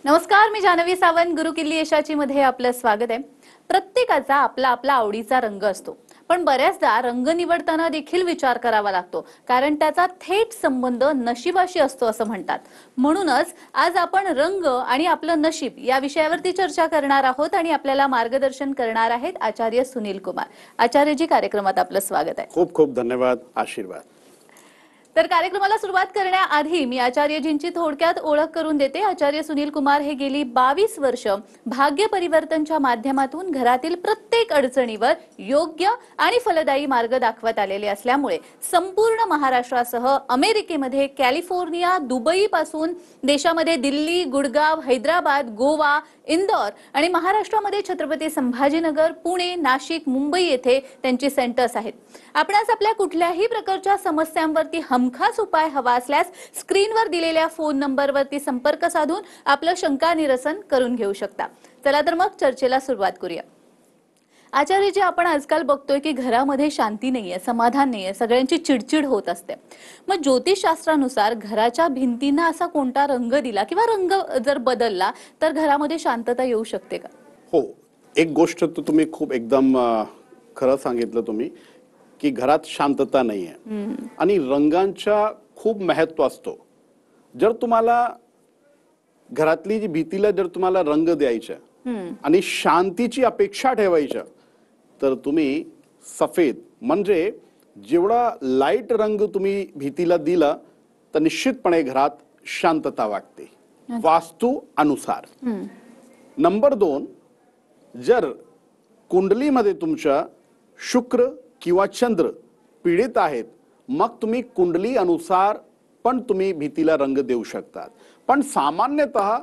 नमस्कार, मी जानवी सावंत. गुरुकिल्ली यशाची मध्ये आपलं स्वागत आहे. प्रत्येकाचा आपला आपला आवडीचा रंग असतो, पण बऱ्याचदा रंग निवडताना देखील विचार करावा लागतो, कारण त्याचा थेट संबंध नशिबाशी असतो असं म्हणतात. म्हणूनच आज आपण रंग आणि आपलं नशीब या विषयावरती चर्चा करणार आहोत आणि आपल्याला मार्गदर्शन करणार आहेत आचार्य सुनील कुमार. आचार्यजी, कार्यक्रमात आपलं स्वागत आहे. खूप खूप धन्यवाद, आशीर्वाद. तर कार्यक्रमाला सुरुवात करण्याआधी मी आचार्यजींची थोडक्यात ओळख करून देते. आचार्य सुनील कुमार हे गेली 22 वर्ष भाग्य परिवर्तनच्या माध्यमातून घरातील प्रत्येक अडचणीवर योग्य आणि फलदायी मार्ग दाखवत आलेले असल्यामुळे संपूर्ण महाराष्ट्रासह अमेरिकेमध्ये कॅलिफोर्निया, दुबई पासून देशामध्ये दिल्ली, गुडगाव, हैदराबाद, गोवा, इंदौर आणि महाराष्ट्रामध्ये छत्रपती संभाजीनगर, पुणे, नाशिक, मुंबई येथे त्यांची सेंटर्स आहेत. आपणास आपल्या कुठल्याही प्रकारच्या समस्यांवरती हमखास उपाय हवा असल्यास स्क्रीनवर दिलेल्या फोन नंबरवरती संपर्क साधून आपलं शंका निरसन करून घेऊ शकता. चला तर मग चर्चेला सुरुवात करूया. आचार्यजी, आपण आजकाल बघतोय की घरामध्ये शांती नाहीये, समाधान नाहीये, सगळ्यांची चिडचिड होत असते. मग ज्योतिषशास्त्रानुसार घराच्या भिंतींना असा कोणता रंग दिला किंवा रंग जर बदलला तर घरामध्ये शांतता येऊ शकते का? हो, एक गोष्ट तर तुम्ही खूप एकदम खरं सांगितलं तुम्ही की घरात शांतता नाहीये आणि रंगांचा खूप महत्त्व असतो. जर तुम्हाला घरातली जी भीतीला जर तुम्हाला रंग द्यायचा आणि शांतीची अपेक्षा ठेवायच्या तर तुम्ही सफेद म्हणजे जेवढा लाईट रंग तुम्ही भीतीला दिला तर निश्चितपणे घरात शांतता वाटते वास्तू अनुसार. नंबर 2, जर कुंडलीमध्ये तुमच्या शुक्र किंवा चंद्र पीडित आहेत मग तुम्ही कुंडली अनुसार पण तुम्ही भीतीला रंग देऊ शकतात. पण सामान्यतः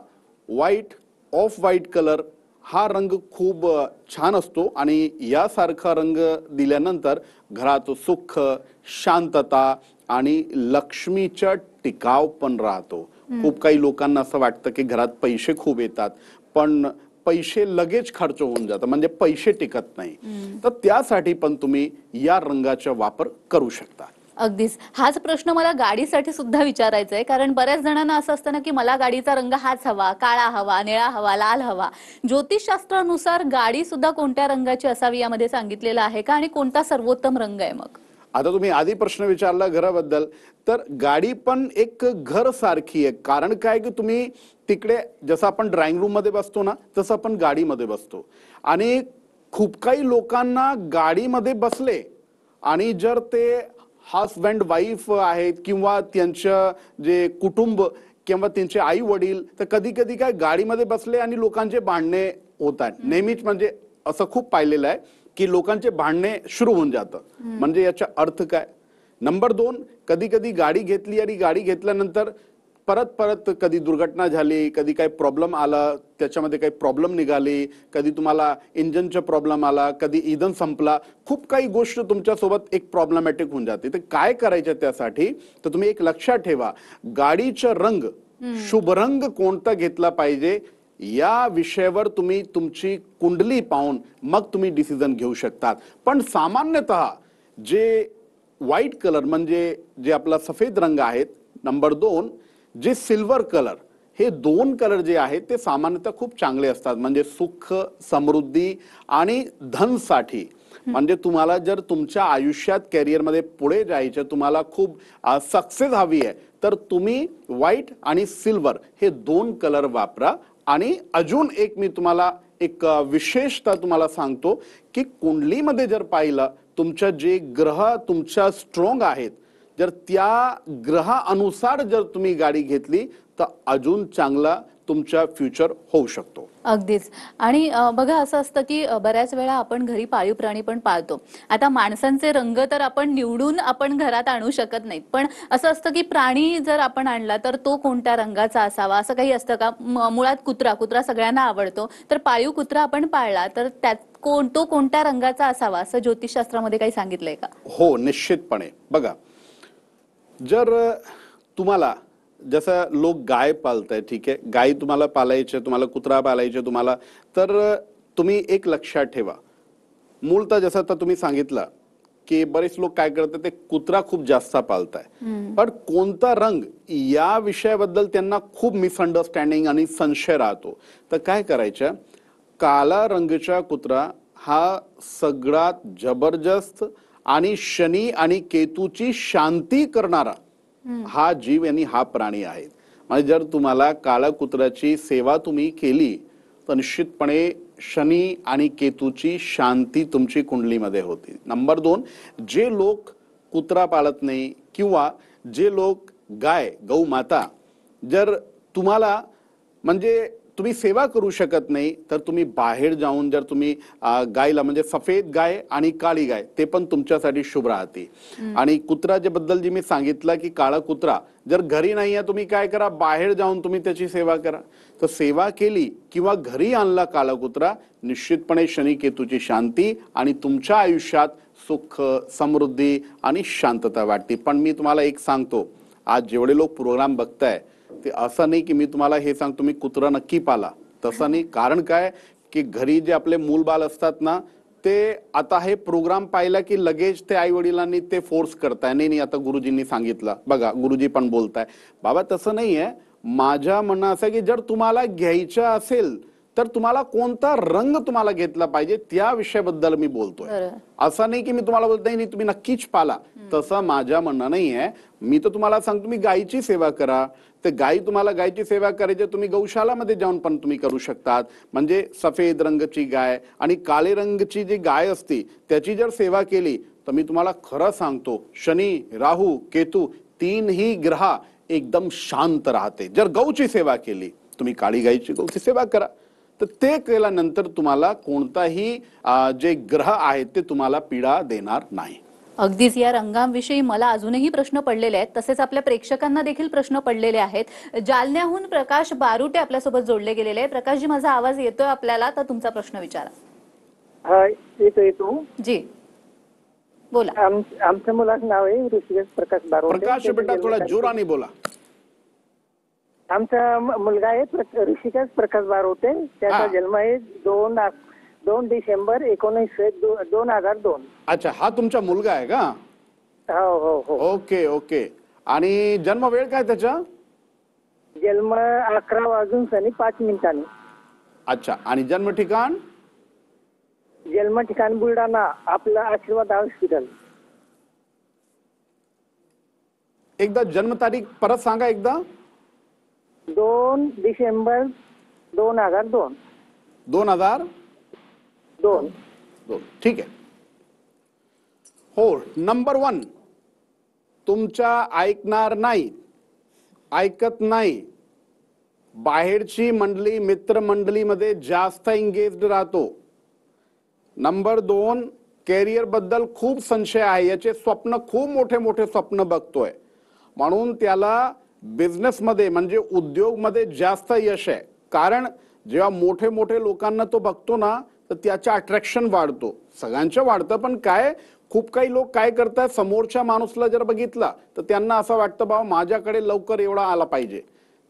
व्हाईट, ऑफ व्हाईट कलर हा रंग खूप छान असतो आणि यासारखा रंग दिल्यानंतर घरात सुख, शांतता आणि लक्ष्मीचा टिकाव पण राहतो. खूप काही लोकांना असं वाटतं की घरात पैसे खूप येतात पण पैसे लगेच खर्च होऊन जातात, म्हणजे पैसे टिकत नाही. तर त्यासाठी पण तुम्ही या रंगाचा वापर करू शकता. अगदीच हाच प्रश्न मला गाडीसाठी सुद्धा विचारायचा आहे, कारण बऱ्याच जणांना असं असतं ना की मला गाडीचा रंग हाच हवा, काळा हवा, निळा हवा, लाल हवा. ज्योतिषशास्त्रानुसार गाडी सुद्धा कोणत्या रंगाची असावी यामध्ये सांगितलेलं आहे का, आणि कोणता सर्वोत्तम रंग आहे मग? आता तुम्ही आधी प्रश्न विचारला घराबद्दल, तर गाडी पण एक घर सारखी आहे. कारण काय की तुम्ही तिकडे जसं आपण ड्राइंग रूम मध्ये बसतो ना तसं आपण गाडीमध्ये बसतो आणि खूप काही लोकांना गाडीमध्ये बसले आणि जर ते हस्बंड वाईफ आहेत किंवा त्यांचं जे कुटुंब किंवा त्यांचे आई वडील तर कधी कधी काय गाडीमध्ये बसले आणि लोकांचे भांडणे होतात. नेहमीच म्हणजे असं खूप पाहिलेलं आहे की लोकांचे भांडणे सुरू होऊन जातं. म्हणजे याचा अर्थ काय? नंबर 2, कधी कधी गाडी घेतली आणि गाडी घेतल्यानंतर परत परत कधी दुर्घटना झाली, कधी काही प्रॉब्लेम आला, त्याच्यामध्ये काही प्रॉब्लेम निघाली, कधी तुम्हाला इंजनचा प्रॉब्लेम आला, कधी इंधन संपला, खूप काही गोष्ट तुमच्यासोबत एक प्रॉब्लेमॅटिक होऊन जाते. तर काय करायचं त्यासाठी तर तुम्ही एक लक्षात ठेवा, गाडीचा रंग शुभ रंग कोणता घेतला पाहिजे या विषयावर तुम्ही तुमची कुंडली पाहून मग तुम्ही डिसिजन घेऊ शकतात. पण सामान्यतः जे व्हाईट कलर म्हणजे जे आपला सफेद रंग आहेत, नंबर 2 जे सिल्वर कलर, हे 2 कलर जे आहेत ते सामान्यतः खूप चांगले असतात. म्हणजे सुख, समृद्धी आणि धनसाठी. म्हणजे तुम्हाला जर तुमच्या आयुष्यात कॅरियरमध्ये पुढे जायचं, तुम्हाला खूप सक्सेस हवी आहे तर तुम्ही व्हाईट आणि सिल्वर हे 2 कलर वापरा. आणि अजून एक मी तुम्हाला एक विशेषता तुम्हाला सांगतो की कुंडलीमध्ये जर पाहिलं तुमच्या जे ग्रह तुमच्या स्ट्रॉंग आहेत, जर त्या ग्रहानुसार जर तुम्ही गाडी घेतली तर अजून चांगला तुमचा फ्युचर होऊ शकतो. अगदीच. आणि बघा, असं असतं की बऱ्याच वेळा आपण घरी पाळीव प्राणी पण पाळतो. आता माणसांचे रंग तर आपण निवडून आपण घरात आणू शकत नाहीत, पण असं असतं की प्राणी जर आपण आणला तर तो कोणत्या रंगाचा असावा असं काही असतं का? मुळात कुत्रा सगळ्यांना आवडतो, तर पाळीव कुत्रा आपण पाळला तर त्यात तो कोणत्या रंगाचा असावा असं ज्योतिषशास्त्रामध्ये काही सांगितलंय का? हो, निश्चितपणे. बघा, जर तुम्हाला जसं लोक गाय पाळताय, ठीक आहे, गाय तुम्हाला पालायचे, तुम्हाला कुत्रा पालायचे तुम्हाला, तर तुम्ही एक लक्षात ठेवा, मूलतः जसं आता तुम्ही सांगितलं की बरेच लोक काय करतात ते कुत्रा खूप जास्त पाळताय, पण कोणता रंग या विषयाबद्दल त्यांना खूप मिसअंडरस्टँडिंग आणि संशय राहतो. तर काय करायचं, काला रंगचा कुत्रा हा सगळ्यात जबरदस्त आणि शनी आणि केतूची शांती करणारा हा जीव आणि हा प्राणी आहे. म्हणजे जर तुम्हाला काळा कुत्र्याची सेवा तुम्ही केली तर निश्चितपणे शनी आणि केतूची शांती तुमची कुंडलीमध्ये होती. नंबर 2, जे लोक कुत्रा पाळत नाही किंवा जे लोक गाय गौ माता जर तुम्हाला म्हणजे तुम्ही सेवा करू शकत नाही तर तुम्ही बाहेर जाऊन जर तुम्ही गायला म्हणजे सफेद गाय आणि काळी गाय ते पण तुमच्यासाठी शुभ राहते. आणि कुत्र्याच्या बद्दल जे मी सांगितलं की काळा कुत्रा जर घरी नाही आहे तुम्ही काय करा, बाहेर जाऊन तुम्ही त्याची सेवा करा. तर सेवा केली किंवा घरी आणला काळा कुत्रा, निश्चितपणे शनी केतूची शांती आणि तुमच्या आयुष्यात सुख समृद्धी आणि शांतता वाटते. पण मी तुम्हाला एक सांगतो, आज जेवढे लोक प्रोग्राम बघताय ते असं नाही की मी तुम्हाला हे सांगतो तुम्ही कुत्रा नक्की पाला, तसं नाही. कारण काय की घरी जे आपले मूलबाल असतात ना, ते आता हे प्रोग्राम पाहिला की लगेच ते आई वडिलांनी ते फोर्स करताय, नाही नाही आता गुरुजींनी सांगितलं बघा, गुरुजी पण बोलताय. बाबा तसं नाहीये. माझ्या म्हणणं असं की जर तुम्हाला घ्यायचं असेल तर तुम्हाला कोणता रंग तुम्हाला घेतला पाहिजे त्या विषयाबद्दल मी बोलतोय. असं नाही की मी तुम्हाला बोलत नाही तुम्ही नक्कीच पाला, तसं माझ्या म्हणणं नाहीये. मी तर तुम्हाला सांगतो तुम्ही गायीची सेवा करा. ते गायी तुम्हाला गायची सेवा करायची तुम्ही गौशालामध्ये जाऊन पण तुम्ही करू शकतात. म्हणजे सफेद रंगाची गाय आणि काळे रंगाची जी गाय असते त्याची जर सेवा केली तर मी तुम्हाला खरं सांगतो शनी राहू केतू तीनही ग्रह एकदम शांत राहते. जर गौची सेवा केली तुम्ही काळी गायची गौची सेवा करा तर ते केल्यानंतर तुम्हाला कोणताही जे ग्रह आहेत ते तुम्हाला पीडा देणार नाही. अगदीच या रंगांविषयी मला अजूनही प्रश्न पडलेले आहेत, तसेच आपल्या प्रेक्षकांना देखील प्रश्न पडलेले आहेत. जालन्याहून प्रकाश बारुटे आपल्यासोबत जोडले गेलेले आहे. प्रकाशजी, माझा आवाज येतोय आपल्याला, तर तुमचा प्रश्न विचारा. हा येतो जी बोला. आमच्या मुलाचं नाव आहे ऋषिकेश प्रकाश बारोटे. प्रकाश बेटा थोडा जोराने बोला. आमचा मुलगा आहे ऋषिकेश प्रकाश बारोटे. त्याचा जन्म आहे 2 डिसेंबर 2002. अच्छा, हा तुमचा मुलगा आहे का? हो हो हो. Okay okay. आणि जन्म वेळ काय त्याचा? जन्म 11:05 अच्छा. आणि जन्म ठिकाण? जन्म ठिकाण बुलढाणा, आपलं आशीर्वाद हॉस्पिटल. एकदा जन्म तारीख परत सांगा एकदा. 2 डिसेंबर 2002. 2002. ठीक आहे. हो. नंबर 1, तुमच्या ऐकणार नाही, ऐकत नाही, बाहेरची मंडळी मित्रमंडळीमध्ये जास्त एंगेज्ड राहतो. नंबर 2, कॅरियर बद्दल खूप संशय आहे, याचे स्वप्न खूप मोठे मोठे स्वप्न बघतोय, म्हणून त्याला बिझनेस मध्ये म्हणजे उद्योग मध्ये जास्त यश आहे. कारण जेव्हा मोठे मोठे लोकांना तो बघतो ना तर त्याचं अट्रॅक्शन वाढतो. सगळ्यांचं वाढतं, पण काय खूप काही लोक काय करतात, समोरच्या माणूसला जर बघितला तर त्यांना असं वाटतं बाबा माझ्याकडे लवकर एवढा आला पाहिजे,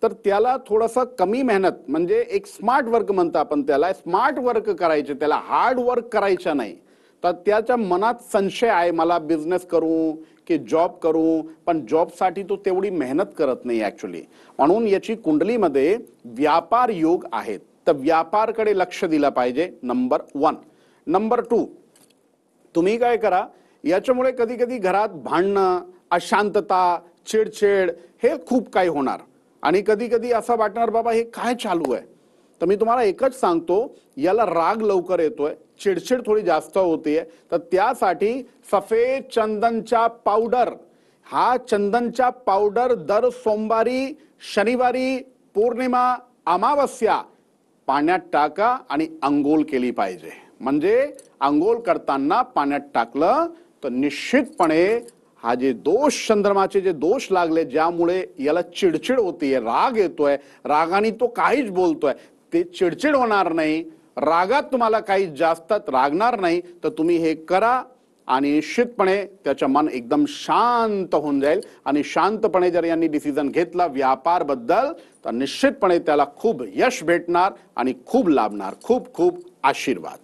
तर त्याला थोडंसं कमी मेहनत म्हणजे एक स्मार्ट वर्क म्हणतो आपण त्याला, स्मार्ट वर्क करायचे, त्याला हार्ड वर्क करायचं नाही. तर त्याच्या मनात संशय आहे मला बिझनेस करू की जॉब करू, पण जॉबसाठी तो तेवढी मेहनत करत नाही ऍक्च्युली. म्हणून याची कुंडलीमध्ये व्यापार योग आहेत, तर व्यापारकडे लक्ष दिलं पाहिजे. नंबर 1. नंबर 2, तुम्ही काय करा, याच्यामुळे कधी कधी घरात भांडणं, अशांतता, चिडचिड हे खूप काही होणार आणि कधी कधी असं वाटणार बाबा हे काय चालू आहे. तर मी तुम्हाला एकच सांगतो, याला राग लवकर येतोय, चिडचिड थोडी जास्त होतीये, तर त्यासाठी सफेद चंदनचा पावडर, हा चंदनचा पावडर दर सोमवारी, शनिवारी, पौर्णिमा, अमावस्या पाण्यात टाका आणि अंघोळ केली पाहिजे. म्हणजे अंघोळ करताना पाण्यात टाकलं तर निश्चितपणे हा जे दोष, चंद्रमाचे जे दोष लागले ज्यामुळे याला चिडचिड होतीये, राग येतोय, रागाने तो काहीच बोलतोय, ते चिडचिड होणार नाही. रागात तुम्हाला काही जास्त रागणार नाही. तर तुम्ही हे करा आणि निश्चितपणे त्याचं मन एकदम शांत होऊन जाईल. आणि शांतपणे जर यांनी डिसिजन घेतला व्यापार बद्दल तर निश्चितपणे त्याला खूप यश भेटणार आणि खूप लाभणार. खूप खूप आशीर्वाद.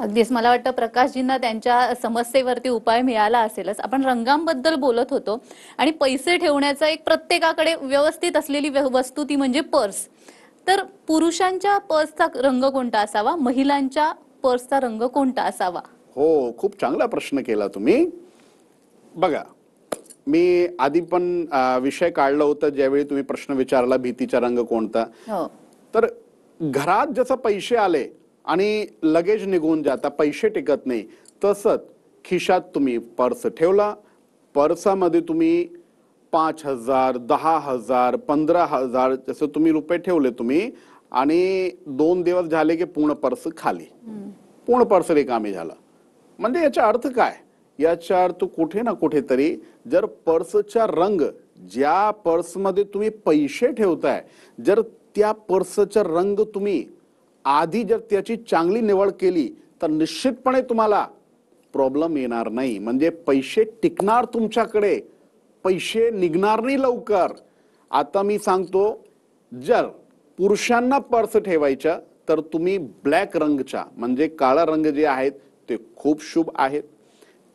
अगदीच मला वाटतं प्रकाशजींना त्यांच्या समस्येवरती उपाय मिळाला असेलच. आपण रंगांबद्दल बोलत होतो आणि पैसे ठेवण्याचा एक प्रत्येकाकडे व्यवस्थित असलेली वस्तू ती म्हणजे पर्स. तर पुरुषांच्या पर्सचा रंग कोणता असावा, महिलांच्या पर्सचा रंग कोणता असावा? हो, खूप चांगला प्रश्न केला तुम्ही. बघा, मी आधी पण विषय काढला होता ज्यावेळी तुम्ही प्रश्न विचारला भीतीचा रंग कोणता. हो. तर घरात जसं पैसे आले आणि लगेज निघून जाता, पैसे टिकत नाही, तसंच खिशात तुम्ही पर्स ठेवला, पर्सामध्ये तुम्ही 5,000, 10,000, 15,000 जसं तुम्ही रुपये ठेवले तुम्ही आणि 2 दिवस झाले की पूर्ण पर्स खाली, पूर्ण पर्स रिकामी झाला. म्हणजे याचा अर्थ काय? याचा अर्थ कुठे ना कुठेतरी जर पर्सचा रंग, ज्या पर्समध्ये तुम्ही पैसे ठेवताय, जर त्या पर्सचा रंग तुम्ही आधी जर त्याची चांगली निवड केली तर निश्चितपणे तुम्हाला प्रॉब्लेम येणार नाही. म्हणजे पैसे टिकणार तुमच्याकडे, पैसे निघणार नाही लवकर. आता मी सांगतो, जर पुरुषांना पर्स ठेवायच्या तर तुम्ही ब्लॅक रंगच्या म्हणजे काळा रंग जे आहेत ते खूप शुभ आहेत,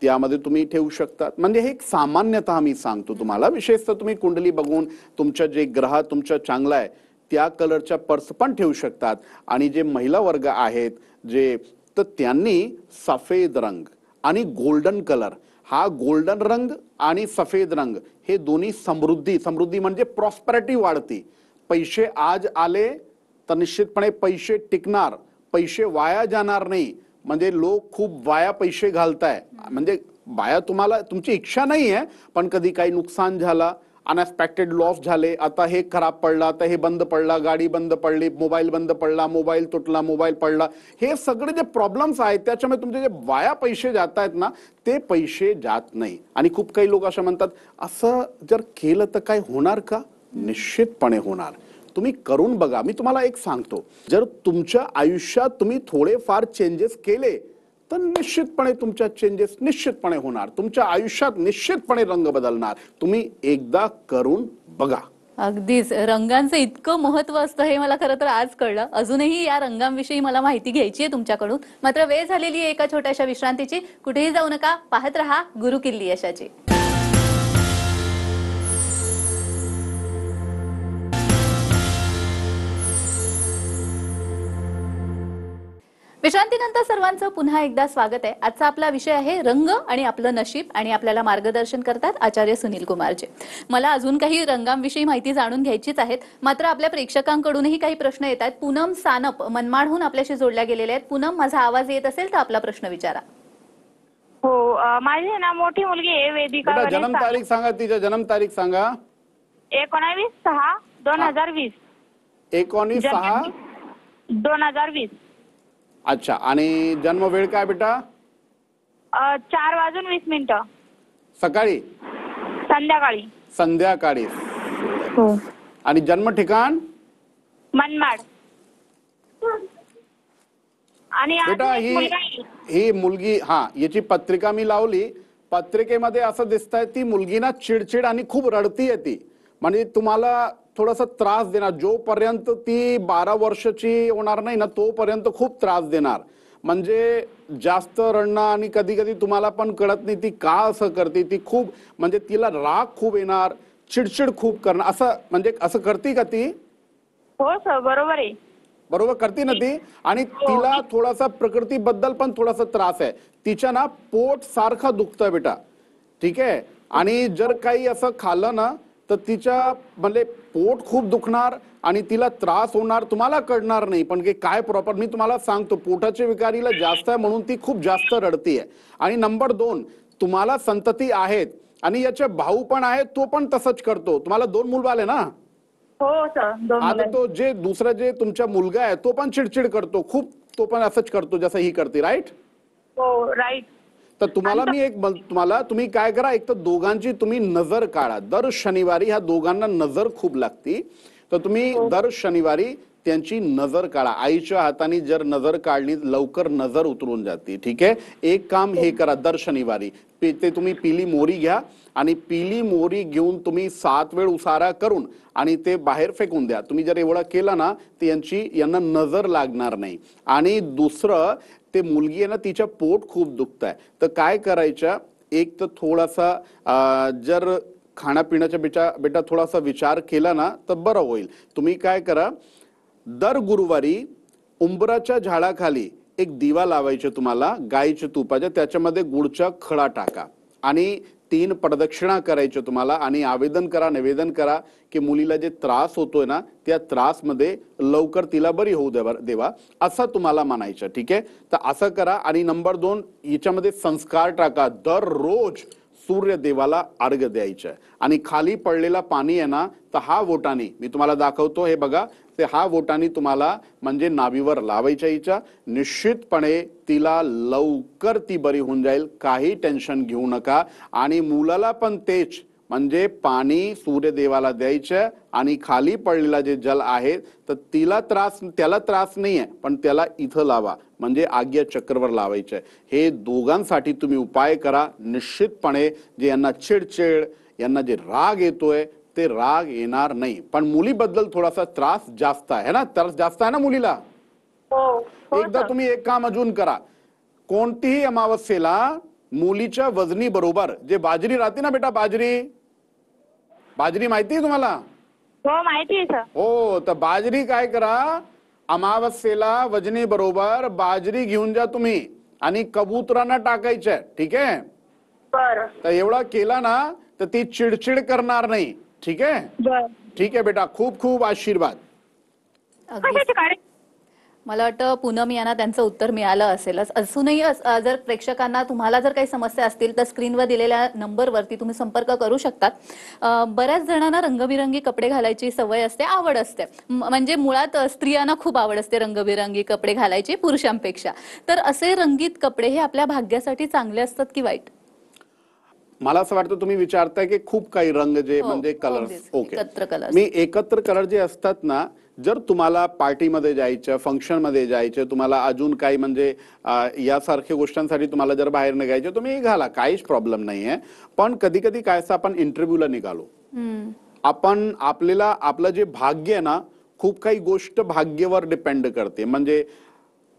त्यामध्ये तुम्ही ठेवू शकता. म्हणजे हे एक सामान्यतः मी सांगतो तुम्हाला, विशेषतः तुम्ही कुंडली बघून तुमच्या जे ग्रह तुमचा चांगला आहे त्या कलरच्या पर्स पण ठेवू शकतात. आणि जे महिला वर्ग आहेत जे, तर त्यांनी सफेद रंग आणि गोल्डन कलर, हा गोल्डन रंग आणि सफेद रंग हे दोन्ही समृद्धी म्हणजे प्रॉस्पेरिटी वाढती. पैसे आज आले तर निश्चितपणे पैसे टिकणार, पैसे वाया जाणार नाही. म्हणजे लोक खूप वाया पैसे घालताय, म्हणजे वाया तुम्हाला तुमची इच्छा नाही आहे, पण कधी काही नुकसान झाला, अनएक्सपेक्टेड लॉस झाले, आता हे खराब पडला, आता हे बंद पडला, गाडी बंद पडली, मोबाईल बंद पडला, मोबाईल तुटला, मोबाईल पडला, हे सगळे जे प्रॉब्लेम्स आहेत त्याच्यामुळे तुमचे जे वाया पैसे जात आहेत ना, ते पैसे जात नाही. आणि खूप काही लोक असं म्हणतात, असं जर केलं तर काय होणार का? निश्चितपणे होणार. तुम्ही करून बघा. मी तुम्हाला एक सांगतो, जर तुमच्या आयुष्यात तुम्ही थोडेफार चेंजेस केले तर निश्चितपणे तुमच्या चेंजेस निश्चितपणे होणार, तुमच्या आयुष्यात निश्चितपणे रंग बदलणार. तुम्ही एकदा करून बघा. अगदीच रंगांचं इतकं महत्व असतं हे मला खरं तर आज कळलं. अजूनही या रंगांविषयी मला माहिती घ्यायची आहे तुमच्याकडून. मात्र वेळ झालेली आहे एका छोट्याशा विश्रांतीची. कुठेही जाऊ नका, पाहत रहा गुरुकिल्ली यशाची. विश्रांतीनंतर सर्वांचं पुन्हा एकदा स्वागत आहे. आजचा आपला विषय आहे रंग आणि आपलं नशीब, आणि आपल्याला मार्गदर्शन करतात आचार्य सुनील कुमारजी. मला अजून काही रंगांविषयी माहिती जाणून घ्यायचीच आहेत, मात्र आपल्या प्रेक्षकांकडूनही काही प्रश्न येत आहेत. पूनम सानप मनमाडहून आपल्याशी जोडल्या गेलेल्या आहेत. पूनम, माझा आवाज येत असेल तर आपला प्रश्न विचारा. हो, माझी ना मोठी मुलगी आहे वेदिका. बेटा जन्म तारीख सांगा, तिच्या जन्म तारीख सांगा. 19/6/2020. 19/6/2020. 2020. अच्छा. आणि जन्म वेळ काय बेटा? 4:20 सकाळी संध्याकाळी. संध्याकाळी. हो. आणि जन्म ठिकाण? मनमाड. आणि बेटा ही मुलगी, हा, याची पत्रिका मी लावली. पत्रिकेमध्ये असं दिसतंय ती मुलगी ना चिडचिड आणि खूप रडतीये ती. म्हणजे तुम्हाला थोडासा त्रास देणार. जोपर्यंत ती 12 वर्षाची होणार नाही ना तोपर्यंत खूप त्रास देणार. म्हणजे जास्त रडणं आणि कधी कधी तुम्हाला पण कळत नाही ती का असं करते. ती खूप म्हणजे तिला राग खूप येणार, चिडचिड खूप करणार. असं म्हणजे असं करते का ती? हो सर, बरोबर आहे. बरोबर करते ना ती. आणि तिला थोडासा प्रकृतीबद्दल पण थोडासा त्रास आहे. तिच्या ना पोट सारखं दुखतं बेटा, ठीक आहे. आणि जर काही असं खाल्लं ना तर तिच्या म्हणजे पोट खूप दुखणार आणि तिला त्रास होणार, तुम्हाला कळणार नाही. पण काय प्रॉपर मी तुम्हाला सांगतो, पोटाच्या विकारीला जास्त आहे म्हणून ती खूप जास्त रडतीये. आणि नंबर 2, तुम्हाला संतती आहेत आणि याचे भाऊ पण आहेत, तो पण तसंच करतो. तुम्हाला 2 मुलं आले ना? हो सर, 2 आता मुलं. तो जे दुसरा जे तुमचा मुलगा आहे तो पण चिडचिड करतो खूप, तो पण असंच करतो जसं ही करते, राईट? हो, राईट. तर तुम्हाला मी एक तुम्ही काय करा, एक तर दोघांची तुम्ही नजर काढा. दर शनिवारी ह्या दोघांना नजर खूप लागती, तर तुम्ही दर शनिवारी त्यांची नजर काढा. आईच्या हाताने जर नजर काढली लवकर नजर उतरून जाते. ठीक आहे, एक काम हे करा दर शनिवारी ते तुम्ही पिली मोरी घ्या आणि पिली मोरी घेऊन तुम्ही 7 वेळ उसारा करून आणि ते बाहेर फेकून द्या. तुम्ही जर एवढं केलं ना तर यांना नजर लागणार नाही. आणि दुसरं, ते मुलगी आहे ना तिच्या पोट खूप दुखत आहे, तर काय करायचं, एक तर थोडासा जर खाण्यापिण्याच्या बेटा थोडासा विचार केला ना तर बरं होईल. तुम्ही काय करा, दर गुरुवारी उंबराच्या झाडाखाली एक दिवा लावायचे तुम्हाला गाईच्या तुपाच्या, त्याच्यामध्ये गुळचा खडा टाका आणि 3 प्रदक्षिणा करायचे तुम्हाला आणि निवेदन करा की मुलीला जे त्रास होतोय ना त्या त्रासमध्ये लवकर तिला बरी होऊ देवा असं तुम्हाला म्हणायचं. ठीक आहे, तर असं करा. आणि नंबर 2, याच्यामध्ये संस्कार टाका. दररोज सूर्य देवाला अर्घ्य द्यायचं आणि खाली पडलेला पाणी आहे ना तर हा बोटाने मी तुम्हाला दाखवतो, हे बघा, ते हा बोटाने तुम्हाला म्हणजे नाभीवर लावायच्या. हिच्या निश्चितपणे तिला लवकर ती बरी होऊन जाईल. काही टेन्शन घेऊ नका. आणि मुलाला पण तेच, म्हणजे पाणी सूर्यदेवाला द्यायचं आणि खाली पडलेला जे जल आहे तर त्याला त्रास नाहीये पण त्याला इथं लावा, म्हणजे आज्ञा चक्रवर लावायचं. हे दोघांसाठी तुम्ही उपाय करा. निश्चितपणे जे यांना चिडचिड, यांना जे राग येतोय ते राग येणार नाही. पण मुलीबद्दल थोडासा त्रास जास्त आहे ना, त्रास जास्त आहे ना मुलीला. एकदा तुम्ही एक काम अजून करा, कोणतीही अमावस्येला मुलीच्या वजनी बरोबर जे बाजरी राहते ना बेटा, बाजरी माहिती आहे तुम्हाला? हो माहिती आहे सर. हो, तर बाजरी काय करा, अमावस्येला वजनी बरोबर बाजरी घेऊन जा तुम्ही आणि कबुतरांना टाकायचं. ठीक आहे, बरं तर एवढा केला ना तर ती चिडचिड करणार नाही. ठीक आहे, बरं. ठीक आहे बेटा, खूप खूप आशीर्वाद. कशाचे कार्य? मला वाटतं पूनम यांना त्यांचं उत्तर मिळालं असेलच. अजूनही जर प्रेक्षकांना तुम्हाला जर काही समस्या असतील तर स्क्रीनवर दिलेल्या नंबरवरती तुम्ही संपर्क करू शकतात. बऱ्याच जणांना रंगबिरंगी कपडे घालायची सवय असते, आवड असते. म्हणजे मुळात स्त्रियांना खूप आवड असते रंगबिरंगी कपडे घालायची पुरुषांपेक्षा. तर असे रंगीत कपडे हे आपल्या भाग्यासाठी चांगले असतात की वाईट? मला असं वाटतं तुम्ही विचारताय की खूप काही रंग जे म्हणजे कलर्स. ओके, एकत्र कलर. मी एकत्र कलर जे असतात ना, जर तुम्हाला पार्टीमध्ये जायचं, फंक्शनमध्ये जायचं, तुम्हाला अजून काही म्हणजे यासारख्या गोष्टींसाठी तुम्हाला जर बाहेर निघायचं तुम्ही घाला, काहीच प्रॉब्लेम नाहीये. पण कधी कधी काय असं आपण इंटरव्ह्यूला निघालो, आपण आपलं जे भाग्य आहे ना, खूप काही गोष्ट भाग्यावर डिपेंड करते. म्हणजे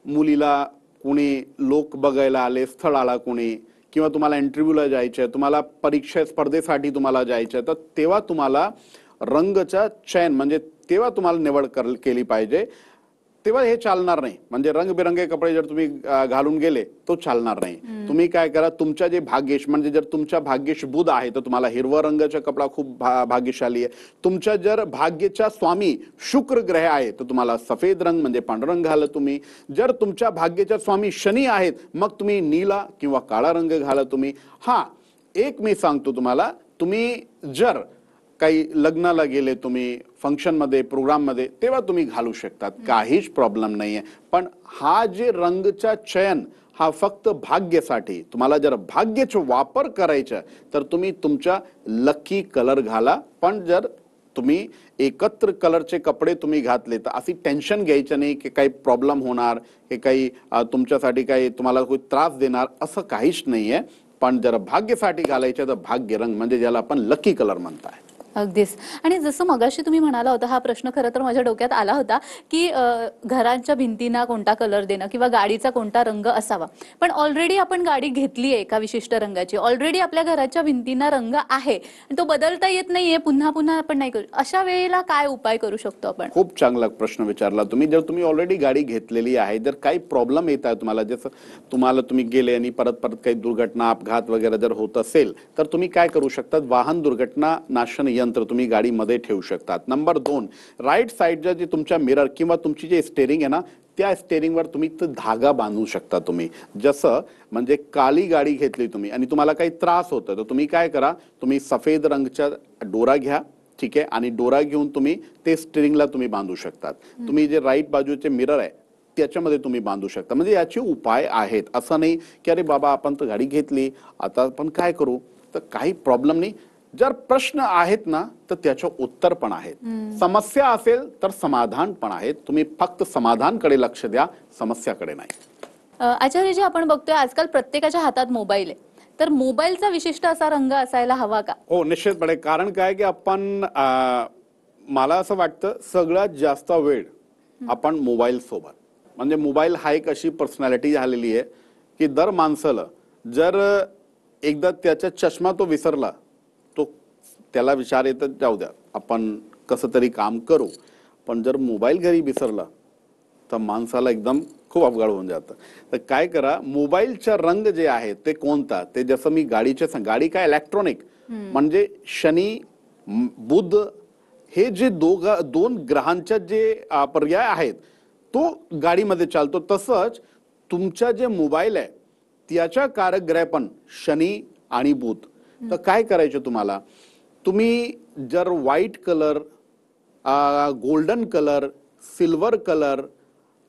मुलीला कोणी लोक बघायला आले, स्थळ आला कोणी, किंवा तुम्हाला इंटरव्ह्यूला जायचं, तुम्हाला परीक्षा स्पर्धेसाठी तुम्हाला जायचं, तर तेव्हा तुम्हाला रंगचा चयन म्हणजे तेव्हा तुम्हाला निवड केली पाहिजे. तेव्हा हे चालणार नाही. म्हणजे रंगबिरंगी कपडे जर तुम्ही घालून गेले तो चालणार नाही. तुम्ही काय करा, तुमच्या जे भाग्येश म्हणजे जर तुमच्या भाग्येश बुध आहे तर तुम्हाला हिरवा रंगाचा कपडा खूप भाग्यशाली आहे. तुमच्या जर भाग्याचा स्वामी शुक्र ग्रह आहे तर तुम्हाला सफेद रंग म्हणजे पांढरंग घाला तुम्ही. जर तुमच्या भाग्याचा स्वामी शनी आहेत मग तुम्ही नीला किंवा काळा रंग घाला तुम्ही. हा, एक मी सांगतो तुम्हाला, तुम्ही जर काही लग्नाला गेले, तुम्ही फंक्शनमध्ये, प्रोग्राममध्ये, तेव्हा तुम्ही घालू शकतात, काहीच प्रॉब्लेम नाहीये. पण हा जे रंगचा चयन हा फक्त भाग्यासाठी, तुम्हाला जर भाग्याचा वापर करायचा तर तुम्ही तुमच्या लकी कलर घाला. पण जर तुम्ही एकत्र कलरचे कपडे तुम्ही घातले तर अशी टेन्शन घ्यायचं नाही की काही प्रॉब्लेम होणार, की काही तुमच्यासाठी काही तुम्हाला काही त्रास देणार, असं काहीच नाहीये. पण जर भाग्यासाठी घालायचं तर भाग्य रंग म्हणजे ज्याला आपण लकी कलर म्हणताय. अगदीच. आणि जसं मगाशी तुम्ही म्हणाला होता, हा प्रश्न खरं तर माझ्या डोक्यात आला होता की घरांच्या भिंतींना कोणता कलर देणं किंवा गाडीचा कोणता रंग असावा. पण ऑलरेडी आपण गाडी घेतली आहे एका विशिष्ट रंगाची, ऑलरेडी आपल्या घराच्या भिंतींना रंग आहे, तो बदलता येत नाहीये, पुन्हा पुन्हा आपण नाही करू, अशा वेळेला काय उपाय करू शकतो आपण? खूप चांगला प्रश्न विचारला तुम्ही. जर तुम्ही ऑलरेडी गाडी घेतलेली आहे, जर काही प्रॉब्लेम येत आहे तुम्हाला, जसं तुम्ही गेले आणि परत काही दुर्घटना, अपघात वगैरे जर होत असेल तर तुम्ही काय करू शकतात, वाहन दुर्घटना नाशन यंत्र तुम्ही गाडीमध्ये ठेवू शकतात. नंबर 2, राईट साईडचा जे तुमच्या मिरर किंवा तुमची जे स्टेअरिंग आहे ना त्या स्टेअरिंगवर तुम्ही धागा बांधू शकता. तुम्ही जसं म्हणजे काली गाडी घेतली तुम्ही आणि तुम्हाला काही त्रास होतो तर तुम्ही काय करा, तुम्ही सफेद रंगचा दोरा घ्या. ठीक आहे, आणि दोरा घेऊन तुम्ही ते स्टेअरिंगला तुम्ही बांधू शकतात. तुम्ही जे राईट बाजूचे मिरर आहे त्याच्यामध्ये तुम्ही बांधू शकता. म्हणजे याचे उपाय आहेत. असं नाही की अरे बाबा आपण तर गाडी घेतली आता आपण काय करू, तर काही प्रॉब्लेम नाही. जर प्रश्न आहेत ना तर त्याचे उत्तर पण आहेत, समस्या असेल तर समाधान पण आहेत. तुम्ही फक्त समाधानकडे लक्ष द्या, समस्याकडे नाही. आचार्यजी, आपण बघतोय आजकाल प्रत्येकाच्या हातात मोबाईल आहे, तर मोबाईलचा विशिष्ट असा रंग असायला हवा का? हो, निश्चितपणे. कारण काय की आपण मला असं वाटतं सगळ्यात जास्त वेळ आपण मोबाईल सोबत, म्हणजे मोबाईल हा एक अशी पर्सनॅलिटी झालेली आहे की दर माणसाला जर एकदा त्याचा चष्मा तो विसरला, तो त्याला विचार येतात जाऊ द्या आपण कसं तरी काम करू, पण जर मोबाईल घरी विसरला तर माणसाला एकदम खूप अवघड होऊन जातं. तर काय करा, मोबाईलचा रंग जे आहे ते कोणता, ते जसं मी गाडी काय इलेक्ट्रॉनिक, म्हणजे शनी बुध हे जे दोन ग्रहांच्या जे पर्याय आहेत तो गाडीमध्ये चालतो. तसंच तुमचा जे मोबाईल आहे त्याच्या कारक ग्रह पण शनी आणि बुध. तर काय करायचं तुम्हाला, तुम्ही जर white colour, golden colour, silver colour,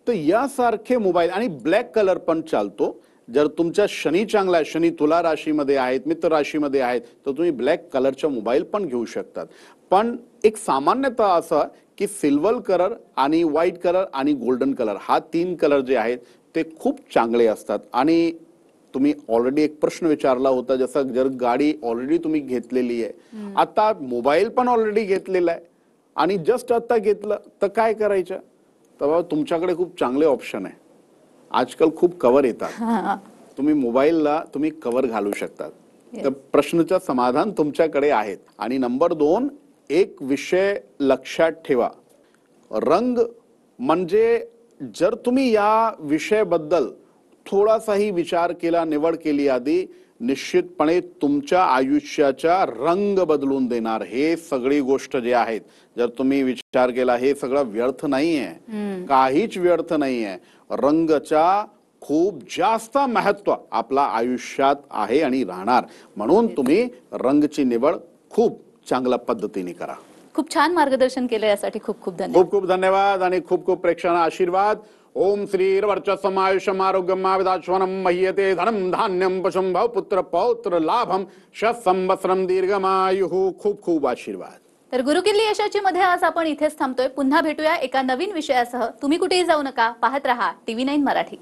तर यासारखे मोबाईल, आणि ब्लॅक कलर पण चालतो. जर तुमचा शनी चांगला आहे, शनी तुला राशीमध्ये आहेत, मित्र राशीमध्ये आहेत, तर तुम्ही ब्लॅक कलरचा मोबाईल पण घेऊ शकतात. पण एक सामान्यतः असं की सिल्वर कलर आणि व्हाईट कलर आणि गोल्डन कलर हा 3 कलर जे आहेत ते खूप चांगले असतात. आणि तुम्ही ऑलरेडी एक प्रश्न विचारला होता, जसं जर गाडी ऑलरेडी तुम्ही घेतलेली आहे, आता मोबाईल पण ऑलरेडी घेतलेला आहे आणि जस्ट आता घेतलं, तर काय करायचं? तर तुमच्याकडे खूप चांगले ऑप्शन आहे. आजकाल खूप कव्हर येतात, तुम्ही मोबाईलला तुम्ही कव्हर घालू शकतात. तर प्रश्नाचं समाधान तुमच्याकडे आहेत. आणि नंबर 2, एक विषय लक्षात ठेवा, रंग म्हणजे जर तुम्ही या विषयाबद्दल थोडासाही विचार केला, निवड केली आधी, निश्चितपणे तुमच्या आयुष्याचा रंग बदलून देणार. हे सगळी गोष्ट जे आहेत, जर तुम्ही विचार केला, हे सगळं व्यर्थ नाहीये, काहीच व्यर्थ नाहीये. रंगाचा खूप जास्त महत्व आपल्या आयुष्यात आहे आणि राहणार. म्हणून तुम्ही रंगची निवड खूप चांगल्या पद्धतीने करा. खूप छान मार्गदर्शन केलं, यासाठी खूप खूप धन्यवाद. खूप खूप धन्यवाद आणि खूप खूप प्रेक्षकांना आशीर्वाद. ओम श्री वर्चस्वम आयुष्यम आरोग्यम विदाश्वनम मह्यते धनम धान्यम पशुम भव पुत्र पौत्र लाभम शतसंवत्सरम दीर्घमायुः. खूप खूप आशीर्वाद. तर गुरुकिल्ली यशाची मध्ये आज आपण इथेच थांबतोय. पुन्हा भेटूया एका नवीन विषयासह. तुम्ही कुठेही जाऊ नका, पाहत रहा TV9 मराठी.